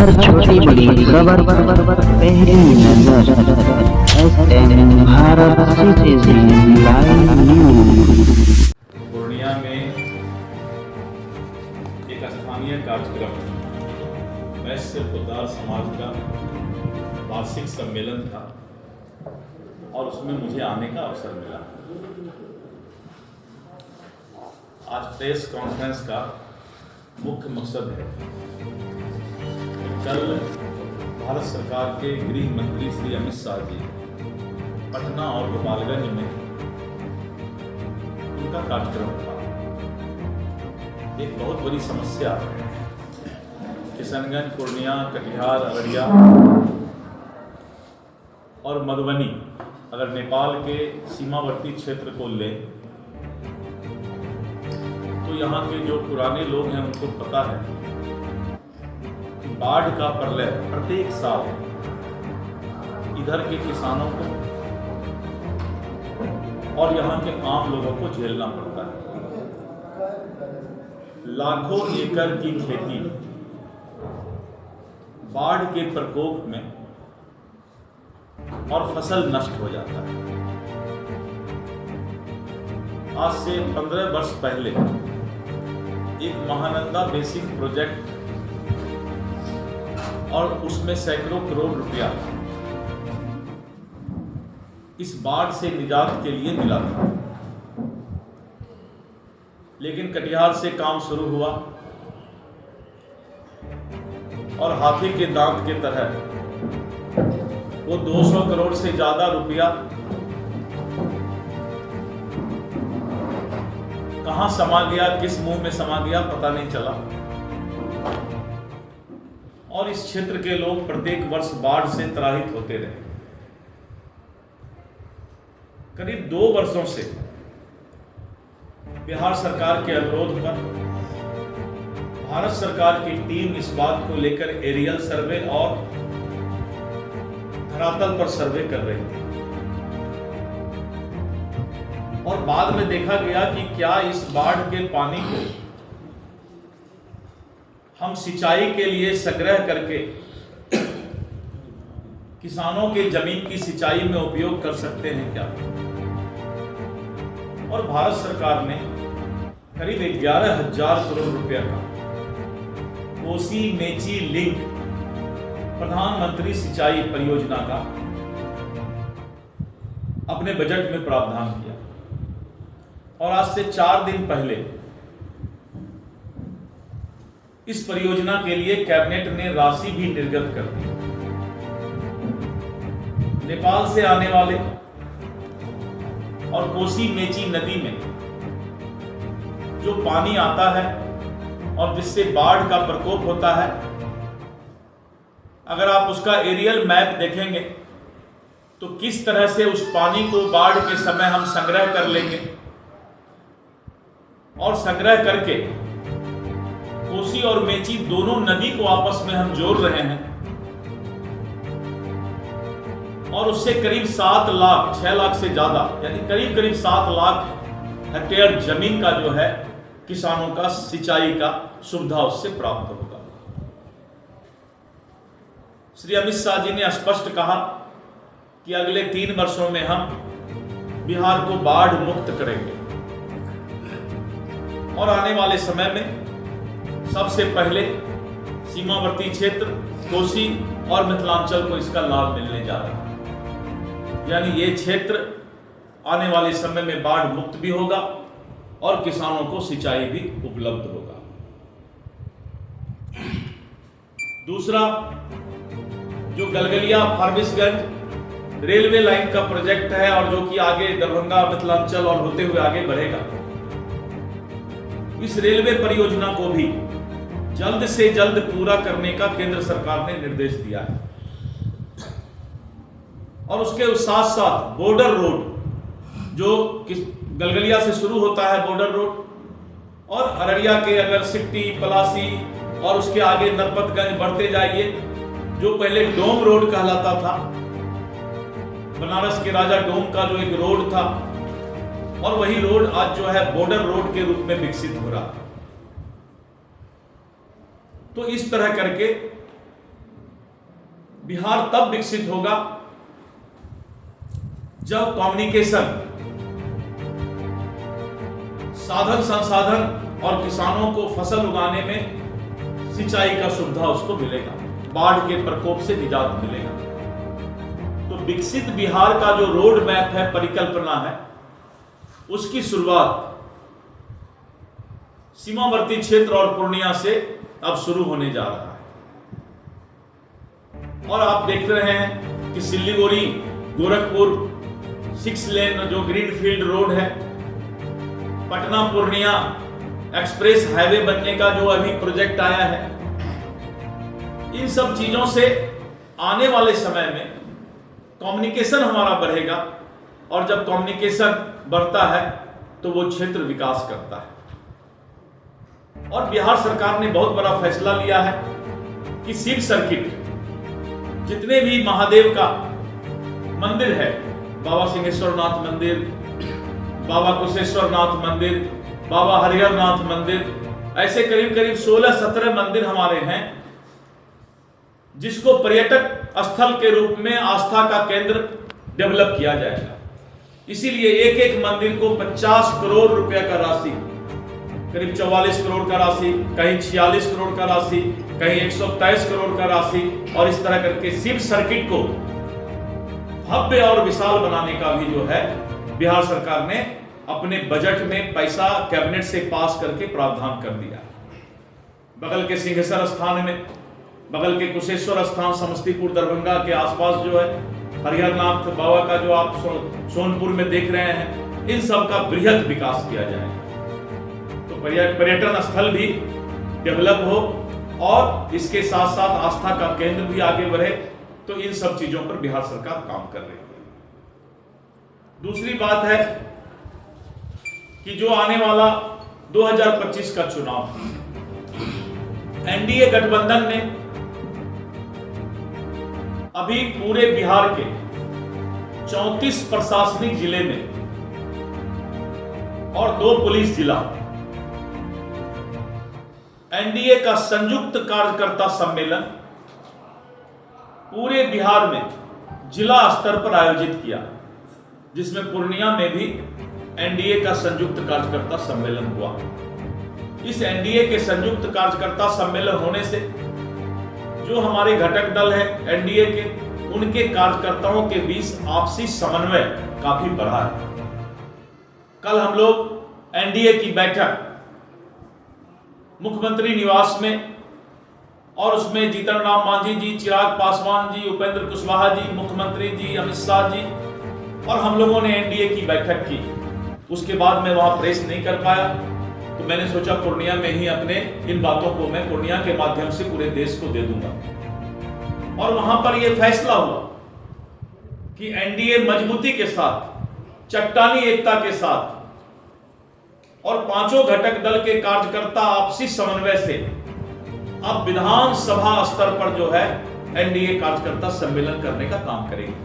हर छोटी बड़ी खबर पहली नजर SN Bharat citizen live news. Purnia में एक स्थानीय कार्यक्रम वैश्य उद्धार समाज का वार्षिक सम्मेलन था और उसमें मुझे आने का अवसर मिला। आज प्रेस कॉन्फ्रेंस का मुख्य मकसद है कल भारत सरकार के गृह मंत्री श्री अमित शाह जी पटना और गोपालगंज में उनका कार्यक्रम था। एक बहुत बड़ी समस्या किशनगंज, पूर्णिया, कटिहार, अररिया और मधुबनी, अगर नेपाल के सीमावर्ती क्षेत्र को ले तो यहाँ के जो पुराने लोग हैं उनको पता है कि बाढ़ का प्रलय प्रत्येक साल इधर के किसानों को और यहाँ के आम लोगों को झेलना पड़ता है। लाखों एकड़ की खेती बाढ़ के प्रकोप में और फसल नष्ट हो जाता है। आज से 15 वर्ष पहले एक महानंदा बेसिन प्रोजेक्ट और उसमें सैकड़ों करोड़ रुपया इस बाढ़ से निजात के लिए मिला था, लेकिन कटिहार से काम शुरू हुआ और हाथी के दांत के तरह वो 200 करोड़ से ज्यादा रुपया कहां समा गया, किस मुंह में समा गया, पता नहीं चला। और इस क्षेत्र के लोग प्रत्येक वर्ष बाढ़ से त्राहित होते रहे। करीब 2 वर्षों से बिहार सरकार के अनुरोध पर भारत सरकार की टीम इस बात को लेकर एरियल सर्वे और धरातल पर सर्वे कर रही थी और बाद में देखा गया कि क्या इस बाढ़ के पानी को हम सिंचाई के लिए संग्रह करके किसानों के जमीन की सिंचाई में उपयोग कर सकते हैं क्या। और भारत सरकार ने करीब 11,000 करोड़ रुपया का कोसी मेची लिंक प्रधानमंत्री सिंचाई परियोजना का अपने बजट में प्रावधान किया और आज से 4 दिन पहले इस परियोजना के लिए कैबिनेट ने राशि भी निर्गत कर दी। नेपाल से आने वाले और कोसी मेची नदी में जो पानी आता है और जिससे बाढ़ का प्रकोप होता है, अगर आप उसका एरियल मैप देखेंगे तो किस तरह से उस पानी को बाढ़ के समय हम संग्रह कर लेंगे और संग्रह करके कोसी और मेची दोनों नदी को आपस में हम जोड़ रहे हैं और उससे करीब 7 लाख 6 लाख से ज्यादा यानी करीब 7 लाख हेक्टेयर जमीन का जो है किसानों का सिंचाई का सुविधा उससे प्राप्त होगा। श्री अमित शाह जी ने स्पष्ट कहा कि अगले 3 वर्षों में हम बिहार को बाढ़ मुक्त करेंगे और आने वाले समय में सबसे पहले सीमावर्ती क्षेत्र कोसी और मिथिलांचल को इसका लाभ मिलने जा रहा है। यानी ये क्षेत्र आने वाले समय में बाढ़ मुक्त भी होगा और किसानों को सिंचाई भी उपलब्ध होगा। दूसरा, जो गलगलिया फारबिसगंज रेलवे लाइन का प्रोजेक्ट है और जो कि आगे दरभंगा, मिथिलांचल और होते हुए आगे बढ़ेगा, इस रेलवे परियोजना को भी जल्द से जल्द पूरा करने का केंद्र सरकार ने निर्देश दिया है और उसके साथ साथ बॉर्डर रोड जो गलगलिया से शुरू होता है बॉर्डर रोड और अररिया के अगर सिकटी, पलासी और उसके आगे नरपतगंज बढ़ते जाइए, जो पहले डोम रोड कहलाता था, बनारस के राजा डोम का जो एक रोड था, और वही रोड आज जो है बॉर्डर रोड के रूप में विकसित हो रहा है। तो इस तरह करके बिहार तब विकसित होगा जब कम्युनिकेशन, साधन संसाधन और किसानों को फसल उगाने में सिंचाई का सुविधा उसको मिलेगा, बाढ़ के प्रकोप से निजात मिलेगा। तो विकसित बिहार का जो रोड मैप है, परिकल्पना है, उसकी शुरुआत सीमावर्ती क्षेत्र और पूर्णिया से अब शुरू होने जा रहा है। और आप देख रहे हैं कि सिल्लीगुड़ी गोरखपुर 6 लेन जो ग्रीनफील्ड रोड है, पटना पूर्णिया एक्सप्रेस हाईवे बनने का जो अभी प्रोजेक्ट आया है, इन सब चीजों से आने वाले समय में कम्युनिकेशन हमारा बढ़ेगा। और जब कम्युनिकेशन बढ़ता है तो वो क्षेत्र विकास करता है। और बिहार सरकार ने बहुत बड़ा फैसला लिया है कि शिव सर्किट, जितने भी महादेव का मंदिर है, बाबा सिंहेश्वरनाथ मंदिर, बाबा कुशेश्वरनाथ मंदिर, बाबा हरिहरनाथ मंदिर, ऐसे करीब करीब 16-17 मंदिर हमारे हैं, जिसको पर्यटक स्थल के रूप में आस्था का केंद्र डेवलप किया जाएगा। इसीलिए एक एक मंदिर को 50 करोड़ रुपया का राशि, करीब 44 करोड़ का राशि, कहीं 46 करोड़ का राशि, कहीं 123 करोड़ का राशि, और इस तरह करके शिव सर्किट को भव्य और विशाल बनाने का भी जो है बिहार सरकार ने अपने बजट में पैसा कैबिनेट से पास करके प्रावधान कर दिया। बगल के सिंहेश्वर स्थान में, बगल के कुशेश्वर स्थान समस्तीपुर दरभंगा के आसपास जो है हरिहरनाथ बाबा का जो आप सोनपुर में देख रहे हैं, इन सब का बृहद विकास किया जाएगा। तो पर्यटन स्थल भी डेवलप हो और इसके साथ साथ आस्था का केंद्र भी आगे बढ़े। तो इन सब चीजों पर बिहार सरकार काम कर रही है। दूसरी बात है कि जो आने वाला 2025 का चुनाव, एनडीए गठबंधन ने अभी पूरे बिहार के 34 प्रशासनिक जिले में और 2 पुलिस जिला एनडीए का संयुक्त कार्यकर्ता सम्मेलन पूरे बिहार में जिला स्तर पर आयोजित किया, जिसमें पूर्णिया में भी एनडीए का संयुक्त कार्यकर्ता सम्मेलन हुआ। इस एनडीए के संयुक्त कार्यकर्ता सम्मेलन होने से जो हमारे घटक दल हैं एनडीए के, उनके कार्यकर्ताओं के बीच आपसी समन्वय काफी बढ़ा है। कल हम लोग एनडीए की बैठक मुख्यमंत्री निवास में, और उसमें जीतन राम मांझी जी, चिराग पासवान जी, उपेंद्र कुशवाहा जी, मुख्यमंत्री जी, अमित शाह जी और हम लोगों ने एनडीए की बैठक की। उसके बाद मैं वहां प्रेस नहीं कर पाया, तो मैंने सोचा पूर्णिया में ही अपने इन बातों को मैं पूर्णिया के माध्यम से पूरे देश को दे दूंगा। और वहां पर यह फैसला हुआ कि एनडीए मजबूती के साथ, चट्टानी एकता के साथ और 5 घटक दल के कार्यकर्ता आपसी समन्वय से अब विधानसभा स्तर पर जो है एनडीए कार्यकर्ता सम्मेलन करने का काम करेंगे।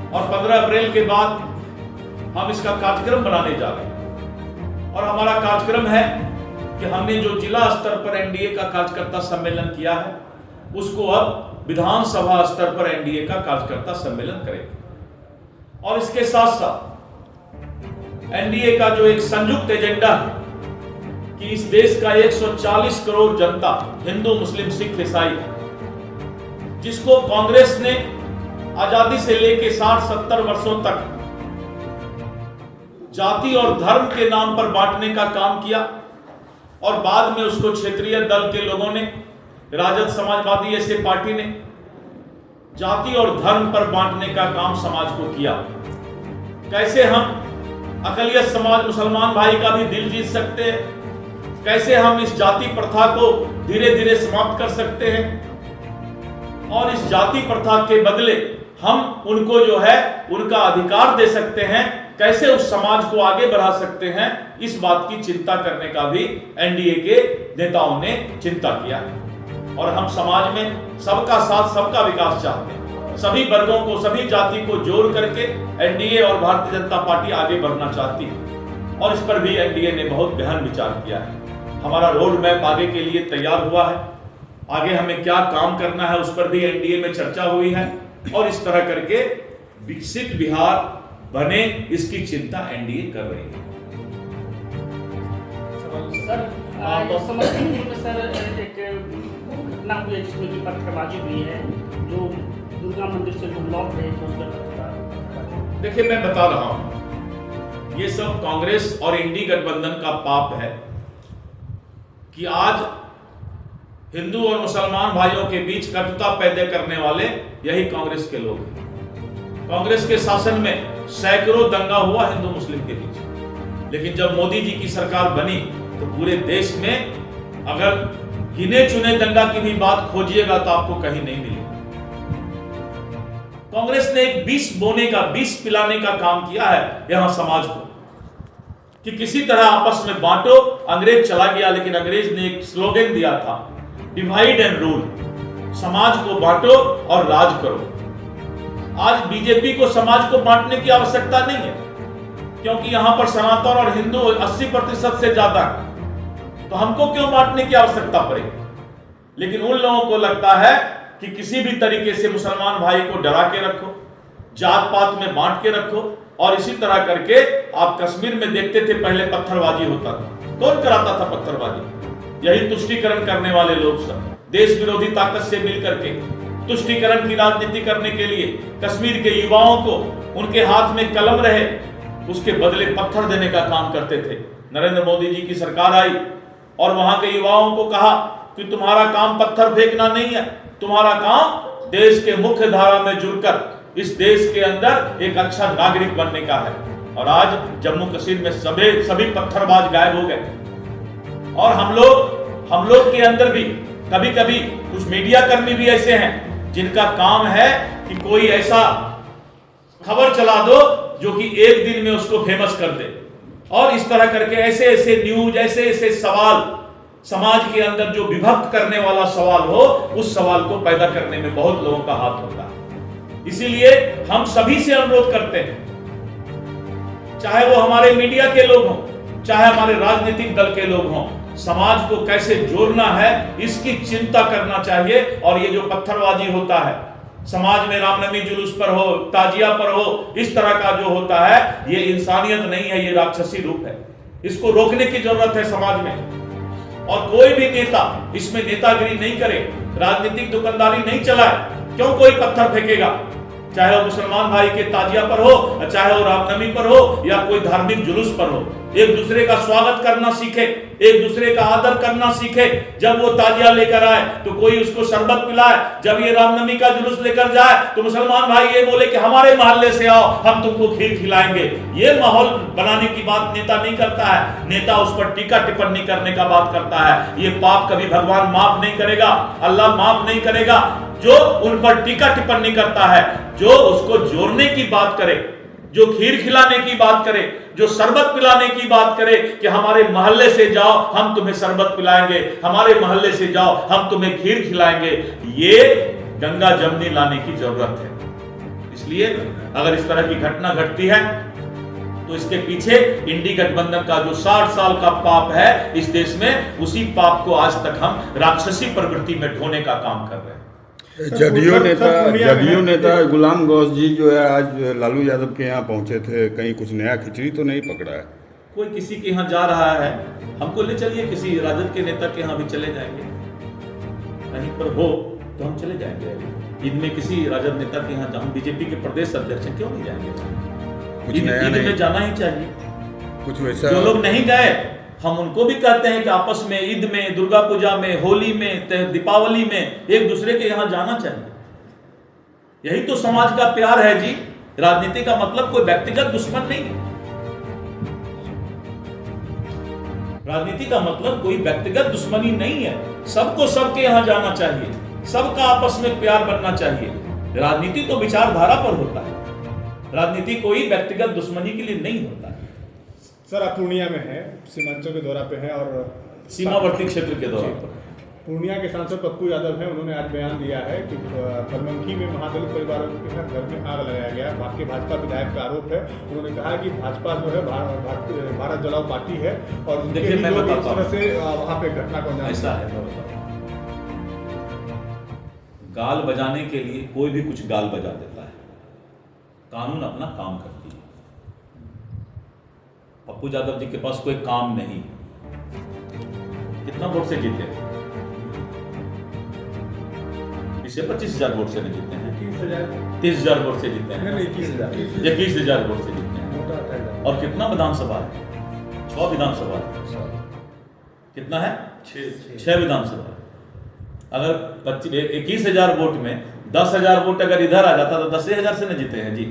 और 15 अप्रैल के बाद हम इसका कार्यक्रम बनाने जा रहे हैं। और हमारा कार्यक्रम है कि हमने जो जिला स्तर पर एनडीए का कार्यकर्ता सम्मेलन किया है, उसको अब विधानसभा स्तर पर एनडीए का कार्यकर्ता सम्मेलन करेंगे। और इसके साथ साथ एनडीए का जो एक संयुक्त एजेंडा है कि इस देश का 140 करोड़ जनता, हिंदू, मुस्लिम, सिख, ईसाई, जिसको कांग्रेस ने आजादी से लेकर 60-70 वर्षों तक जाति और धर्म के नाम पर बांटने का काम किया, और बाद में उसको क्षेत्रीय दल के लोगों ने, राजद, समाजवादी ऐसे पार्टी ने जाति और धर्म पर बांटने का काम समाज को किया। कैसे हम अकलियत समाज मुसलमान भाई का भी दिल जीत सकते हैं, कैसे हम इस जाति प्रथा को धीरे धीरे समाप्त कर सकते हैं, और इस जाति प्रथा के बदले हम उनको जो है उनका अधिकार दे सकते हैं, कैसे उस समाज को आगे बढ़ा सकते हैं, इस बात की चिंता करने का भी एनडीए के नेताओं ने चिंता किया। और हम समाज में सबका साथ, सबका विकास चाहते हैं। सभी वर्गों को, सभी जाति को जोड़ करके एनडीए और भारतीय जनता पार्टी आगे बढ़ना चाहती है, और इस पर भी एनडीए ने बहुत गहन विचार किया है। हमारा रोड मैप आगे के लिए तैयार हुआ है। आगे हमें क्या काम करना है उस पर भी एनडीए में चर्चा हुई है, और इस तरह करके विकसित बिहार बने इसकी चिंता एनडीए कर रही है। सर, समस्तीपुर में सर एक घटना हुई है जिसमें कि पत्थरबाजी हुई है, जो दुर्गा मंदिर से जो लौट रहे थे उस पर। देखिए, मैं बता रहा हूं, ये सब कांग्रेस और इंडी गठबंधन का पाप है कि आज हिंदू और मुसलमान भाइयों के बीच कटुता पैदा करने वाले यही कांग्रेस के लोग हैं। कांग्रेस के शासन में सैकड़ों दंगा हुआ हिंदू मुस्लिम के बीच, लेकिन जब मोदी जी की सरकार बनी तो पूरे देश में अगर गिने चुने दंगा की भी बात खोजिएगा तो आपको कहीं नहीं मिलेगी। कांग्रेस ने एक विष पिलाने का काम किया है यहां समाज को, कि किसी तरह आपस में बांटो। अंग्रेज चला गया, लेकिन अंग्रेज ने एक स्लोगन दिया था, डिवाइड एंड रूल, समाज को बांटो और राज करो। आज बीजेपी को समाज को बांटने की आवश्यकता नहीं है, क्योंकि यहां पर सनातन और हिंदू 80% से ज्यादा है, तो हमको क्यों बांटने की आवश्यकता पड़ेगी। लेकिन उन लोगों को लगता है कि किसी भी तरीके से मुसलमान भाई को डरा के रखो, जात पात में बांट के रखो, और इसी तरह करके आप कश्मीर में देखते थे पहले पत्थरबाजी होता था। कौन कराता था पत्थरबाजी? यही तुष्टीकरण करने वाले लोग सब, देश विरोधी ताकत से मिलकर के तुष्टीकरण की राजनीति करने के लिए कश्मीर के युवाओं को उनके हाथ में कलम रहे उसके बदले पत्थर देने का काम करते थे। नरेंद्र मोदी जी की सरकार आई और वहां के युवाओं को कहा कि तुम्हारा काम पत्थर फेंकना नहीं है, तुम्हारा काम देश के मुख्य धारा में जुड़कर इस देश के अंदर एक अच्छा नागरिक बनने का है। और आज जम्मू कश्मीर में सभी पत्थरबाज गायब हो गए। और हम लोग के अंदर भी कभी कभी कुछ मीडिया कर्मी भी ऐसे हैं जिनका काम है कि कोई ऐसा खबर चला दो जो कि एक दिन में उसको फेमस कर दे, और इस तरह करके ऐसे ऐसे न्यूज, ऐसे ऐसे सवाल, समाज के अंदर जो विभक्त करने वाला सवाल हो, उस सवाल को पैदा करने में बहुत लोगों का हाथ होता है। इसीलिए हम सभी से अनुरोध करते हैं, चाहे वो हमारे मीडिया के लोग हों, चाहे हमारे राजनीतिक दल के लोग हों, समाज को कैसे जोड़ना है इसकी चिंता करना चाहिए। और ये जो पत्थरबाजी होता है समाज में, रामनवमी जुलूस पर हो, ताजिया पर हो, इस तरह का जो होता है, ये इंसानियत नहीं है, ये राक्षसी रूप है। इसको रोकने की जरूरत है समाज में। और कोई भी नेता इसमें नेतागिरी नहीं करे, राजनीतिक दुकानदारी नहीं चलाए। क्यों कोई पत्थर फेंकेगा? चाहे वो मुसलमान भाई के ताजिया पर हो, चाहे वो रामनवमी पर हो, या कोई धार्मिक जुलूस पर हो। एक दूसरे का स्वागत करना सीखे, एक दूसरे का आदर करना सीखे। जब वो ताजिया लेकर आए तो कोई उसको शरबत पिलाए, जब ये रामनवमी का जुलूस लेकर जाए तो मुसलमान भाई ये बोले कि हमारे मोहल्ले से आओ, हम तुमको खीर खिलाएंगे। ये माहौल बनाने की बात नेता नहीं करता है। नेता उस पर टीका टिप्पणी करने का बात करता है। ये पाप कभी भगवान माफ नहीं करेगा, अल्लाह माफ नहीं करेगा। जो उन पर टीका टिप्पणी करता है, जो उसको जोड़ने की बात करे, जो खीर खिलाने की बात करे, जो शरबत पिलाने की बात करे कि हमारे मोहल्ले से जाओ हम तुम्हें शरबत पिलाएंगे, हमारे मोहल्ले से जाओ हम तुम्हें खीर खिलाएंगे, ये गंगा जमनी लाने की जरूरत है। इसलिए अगर इस तरह की घटना घटती है तो इसके पीछे इंडी गठबंधन का जो 60 साल का पाप है इस देश में, उसी पाप को आज तक हम राक्षसी प्रवृत्ति में ढोने का काम कर रहे हैं। जदयू नेता गुलाम गौस जी जो है आज लालू यादव के यहाँ पहुंचे थे, कहीं कुछ नया खिचड़ी तो नहीं पकड़ा है? कोई किसी के यहाँ जा रहा है, हमको ले चलिए, किसी राजद के नेता के यहाँ भी चले जाएंगे, कहीं पर हो तो हम चले जाएंगे। ईद में किसी राजद नेता के यहाँ, हम बीजेपी के प्रदेश अध्यक्ष क्यों नहीं जाएंगे? ईद में जाना ही चाहिए। कुछ वैसा जो लोग नहीं गए हम उनको भी कहते हैं कि आपस में ईद में, दुर्गा पूजा में, होली में, दीपावली में एक दूसरे के यहां जाना चाहिए। यही तो समाज का प्यार है जी। राजनीति का मतलब कोई व्यक्तिगत दुश्मन नहीं है। राजनीति का मतलब कोई व्यक्तिगत दुश्मनी नहीं है। सबको सबके यहां जाना चाहिए, सबका आपस में प्यार बनना चाहिए। राजनीति तो विचारधारा पर होता है, राजनीति कोई व्यक्तिगत दुश्मनी के लिए नहीं होता है। सर, आप पूर्णिया में हैं, सीमांचल के दौरा पे हैं और सीमावर्ती क्षेत्र के दौरा पर पूर्णिया के सांसद पप्पू यादव हैं। उन्होंने आज बयान दिया है कि बनमनखी में महादलित परिवारों के घर में आग लगाया गया। भाजपा विधायक का आरोप है। उन्होंने कहा कि भाजपा जो है भारत जलाओ पार्टी है और देखिए मैं बताता हूं से वहां पे घटना को ऐसा है। गाल बजाने के लिए कोई भी कुछ गाल बजा देता है, कानून अपना काम करती है। पप्पू यादव जी के पास कोई काम नहीं। कितना वोट से जीते? 20-25,000 वोट से नहीं जीते हैं, 30,000 वोट से जीते हैं, 21,000 वोट से जीते हैं। और कितना विधानसभा है? 6 विधानसभा है। कितना है? 6 विधानसभा। अगर 21,000 वोट में 10,000 वोट अगर इधर आ जाता तो 10,000 से न जीते हैं जी।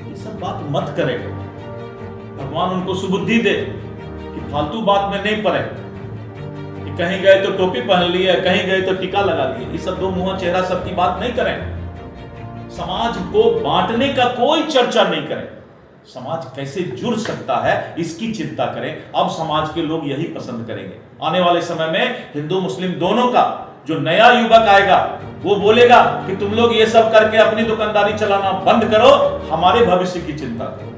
ये सब बात मत करें, भगवान उनको सुबुद्धि दे कि फालतू बात में नहीं पड़े, कि कहीं गए तो टोपी पहन लिए, कहीं गए तो टीका लगा लिए। ये सब दो मुंह चेहरा सबकी बात नहीं करें। समाज को बांटने का कोई चर्चा नहीं करें। समाज कैसे जुड़ सकता है इसकी चिंता करें। अब समाज के लोग यही पसंद करेंगे। आने वाले समय में हिंदू मुस्लिम दोनों का जो नया युवक आएगा वो बोलेगा कि तुम लोग ये सब करके अपनी दुकानदारी चलाना बंद करो, हमारे भविष्य की चिंता करो।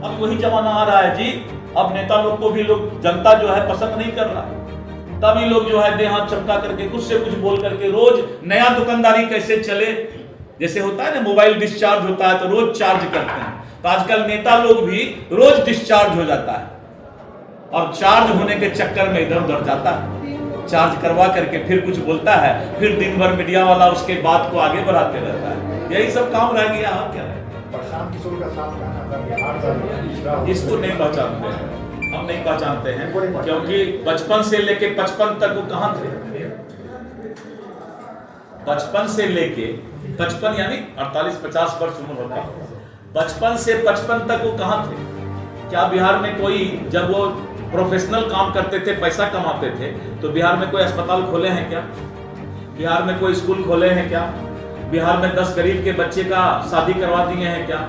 अब वही जमाना आ रहा है जी। अब नेता लोग को भी लोग, जनता जो है पसंद नहीं कर रहा है। तभी लोग जो है देह हाथ चमका करके कुछ से कुछ बोल करके रोज नया दुकानदारी कैसे चले, जैसे होता है ना मोबाइल डिस्चार्ज होता है तो रोज चार्ज करते हैं, तो आजकल नेता लोग भी रोज डिस्चार्ज हो जाता है और चार्ज होने के चक्कर में इधर उधर जाता है, चार्ज करवा करके फिर कुछ बोलता है, फिर दिन भर मीडिया वाला उसके बात को आगे बढ़ाते रहता है। यही सब काम रह गया। और क्या है? प्रशांत किशोर का साथ गाना इसको नहीं पहचानते हैं, हम नहीं पहचानते हैं, क्योंकि बचपन से लेके 55 तक वो कहां थे? बचपन से लेके 55 यानी 48-50 वर्ष उम्र होता है। बचपन से 55 तक वो कहां थे? क्या बिहार में कोई, जब वो प्रोफेशनल काम करते थे, पैसा कमाते थे, तो बिहार में कोई अस्पताल खोले हैं क्या? बिहार में कोई स्कूल खोले हैं क्या? बिहार में 10 गरीब के बच्चे का शादी करवा दिए हैं क्या?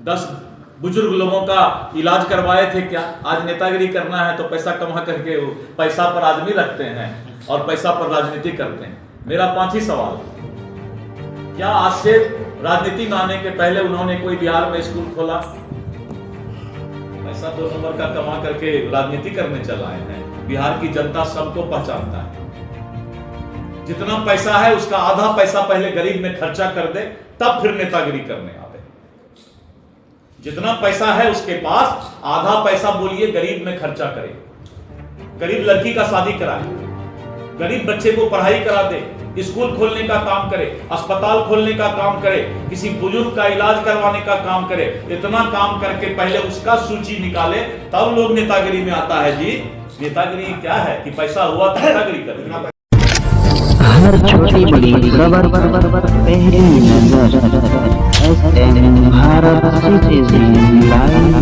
10 बुजुर्ग लोगों का इलाज करवाए थे क्या? आज नेतागिरी करना है तो पैसा कमा करके पैसा पर आदमी रखते हैं और पैसा पर राजनीति करते हैं। मेरा 5 ही सवाल, क्या आज से राजनीति में आने के पहले उन्होंने कोई बिहार में स्कूल खोला? पैसा 2 नंबर का कमा करके राजनीति करने चल आए हैं। बिहार की जनता सबको पहचानता है। जितना पैसा है उसका आधा पैसा पहले गरीब में खर्चा कर दे, तब फिर नेतागिरी करने आवे। जितना पैसा है उसके पास आधा पैसा बोलिए गरीब में खर्चा करे, गरीब लड़की का शादी कराए, गरीब बच्चे को पढ़ाई करा दे, स्कूल खोलने का काम करे, अस्पताल खोलने का काम करे, किसी बुजुर्ग का इलाज करवाने का काम करे। इतना काम करके पहले उसका सूची निकाले, तब लोग नेतागिरी में आता है जी। नेतागिरी क्या है कि पैसा हुआ तो नेतागिरी करेगा। हर छोटी बड़ी खबर पहली नजर, भारत सिटीजन लाइव।